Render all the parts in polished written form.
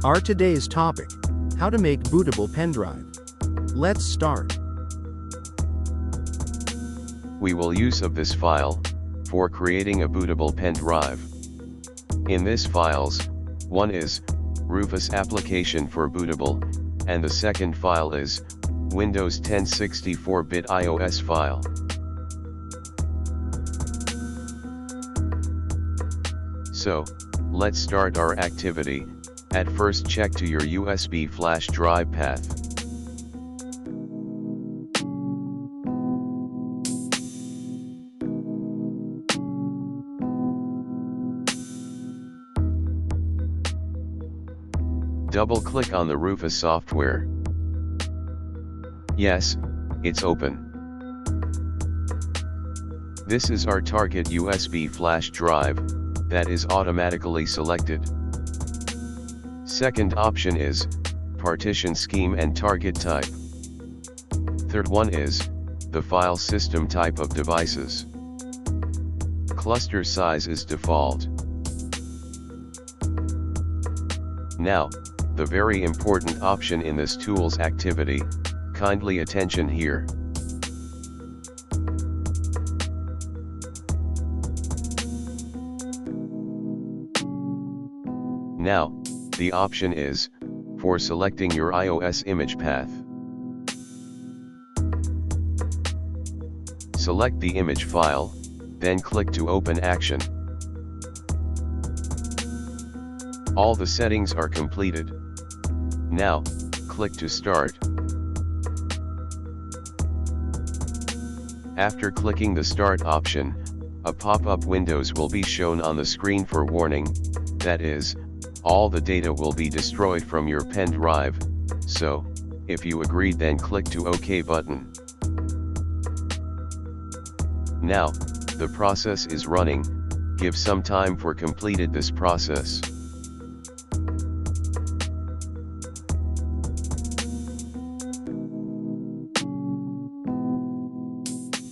Our today's topic: how to make bootable pen drive. Let's start. We will use of this file for creating a bootable pen drive. In this files, one is Rufus application for bootable, and the second file is Windows 10 64-bit iOS file. So, let's start our activity. At first check to your USB flash drive path. Double-click on the Rufus software. Yes, it's open. This is our target USB flash drive, that is automatically selected. Second option is partition scheme and target type. Third one is the file system type of devices. Cluster size is default. Now, the very important option in this tools activity, kindly attention here. Now, the option is for selecting your iOS image path. Select the image file, then click to open action. All the settings are completed. Now, click to start. After clicking the start option, a pop-up windows will be shown on the screen for warning, that is, all the data will be destroyed from your pen drive, so, if you agreed then click to OK button. Now, the process is running, give some time for completed this process.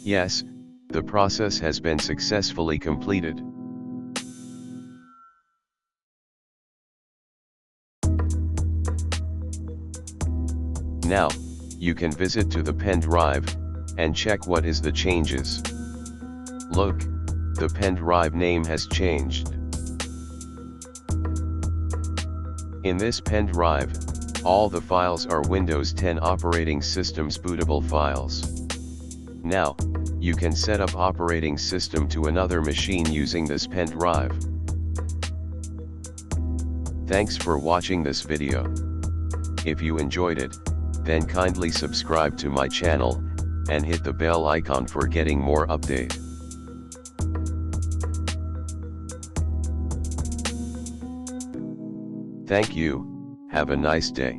Yes, the process has been successfully completed. Now, you can visit to the pen drive, and check what is the changes. Look, the pen drive name has changed. In this pen drive, all the files are Windows 10 operating system's bootable files. Now, you can set up operating system to another machine using this pen drive. Thanks for watching this video. If you enjoyed it, then kindly subscribe to my channel, and hit the bell icon for getting more update. Thank you, have a nice day.